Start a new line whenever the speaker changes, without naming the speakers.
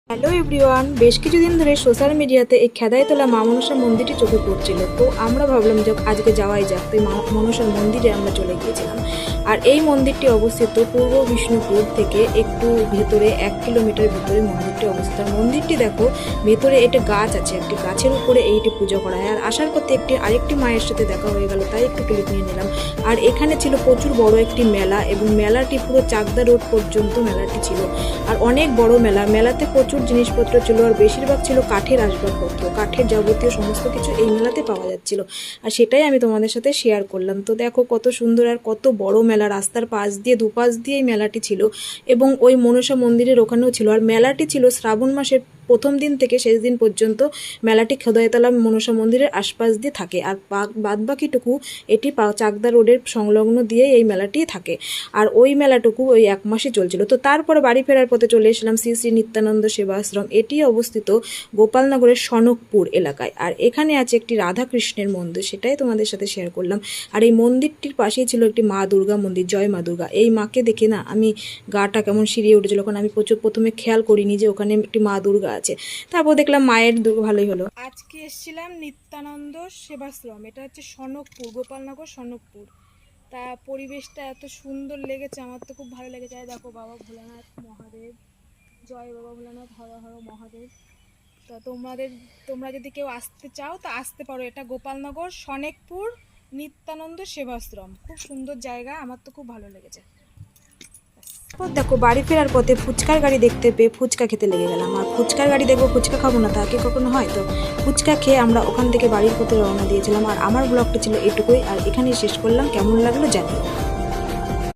Hello everyone, বেশ কিছুদিন ধরে সোশ্যাল মিডিয়াতে এই খেদাইতলা মা মনসা মন্দিরটি চোখে পড়ছিল। তো আমরা ভাবলাম যে আজকে যাওয়াই যাক। তো মা মনসার মন্দিরে আমরা চলে গিয়েছিলাম। আর এই মন্দিরটি অবস্থিত পূর্ব বিষ্ণুপুর থেকে একটু ভেতরে 1 কিলোমিটার ভিতরে মন্দিরটি অবস্থিত। আর মন্দিরটি দেখো, ভেতরে একটা গাছ আছে, একটি গাছের উপরে এইটি পুজো করা হয়। আর আসার পথে আরেকটি মায়ের সাথে দেখা হয়ে গেল, তাই একটু ক্লিপ নিয়ে নিলাম। আর এখানে ছিল প্রচুর বড় একটি মেলা, এবং মেলাটি পুরো চাকদা রোড পর্যন্ত মেলাটি ছিল। আর অনেক বড় মেলাতে প্রচুর জিনিসপত্র ছিল, আর বেশিরভাগ ছিল কাঠের আসবাবপত্র, কাঠের যাবতীয় সমস্ত কিছু এই মেলাতে পাওয়া যাচ্ছিল। আর সেটাই আমি তোমাদের সাথে শেয়ার করলাম। তো দেখো কত সুন্দর আর কত বড় মেলা, রাস্তার পাশ দিয়ে দুপাশ দিয়ে এই মেলাটি ছিল, এবং ওই মনসা মন্দিরের ওখানেও ছিল। আর মেলাটি ছিল শ্রাবণ মাসের প্রথম দিন থেকে শেষ দিন পর্যন্ত মেলাটি খেদাইতলা মনসা মন্দিরের আশপাশ দিয়ে থাকে। আর বাদবাকিটুকু এটি চাকদা রোডের সংলগ্ন দিয়ে এই মেলাটি থাকে। আর ওই মেলাটুকু ওই 1 মাসই চলছিল। তো তারপরে বাড়ি ফেরার পথে চলে এসলাম শ্রী শ্রী নিত্যানন্দ সেবাশ্রম। এটি অবস্থিত গোপালনগরের সনকপুর এলাকায়। আর এখানে আছে একটি রাধাকৃষ্ণের মন্দির, সেটাই তোমাদের সাথে শেয়ার করলাম। আর এই মন্দিরটির পাশেই ছিল একটি মা দুর্গা মন্দির, জয় মা দুর্গা। এই মাকে দেখে না আমি গাটা কেমন শিরিয়ে উঠেছিল, কারণ আমি প্রথমে খেয়াল করিনি যে ওখানে একটি মা দুর্গা আছে। তারপর দেখলাম মায়ের ভালোই হলো। আজকে এসেছিলাম নিত্যানন্দ সেবাশ্রম, এটা হচ্ছে সনকপুর, গোপালনগর সনকপুর। তা পরিবেশটা এত সুন্দর লেগেছে, আমার তো খুব ভালো লেগেছে। দেখো বাবা ভোলানাথ মহাদেব, জয় বাবা ভোলানাথ, হর হর মহাদেব। তা তোমরা যদি কেউ আসতে চাও তা আসতে পারো। এটা গোপালনগর সনেকপুর নিত্যানন্দ সেবাশ্রম, খুব সুন্দর জায়গা, আমার তো খুব ভালো লেগেছে। দেখো বাড়ি ফেরার পথে ফুচকার গাড়ি দেখতে পেয়ে ফুচকা খেতে লেগে গেলাম। আর ফুচকার গাড়ি দেখবো, ফুচকা খাবো না তা কি কখনো হয়? তো ফুচকা খেয়ে আমরা ওখান থেকে বাড়ির পথে রওনা দিয়েছিলাম। আর আমার ব্লগটা ছিল এটুকুই, আর এখানেই শেষ করলাম। কেমন লাগলো জানিও।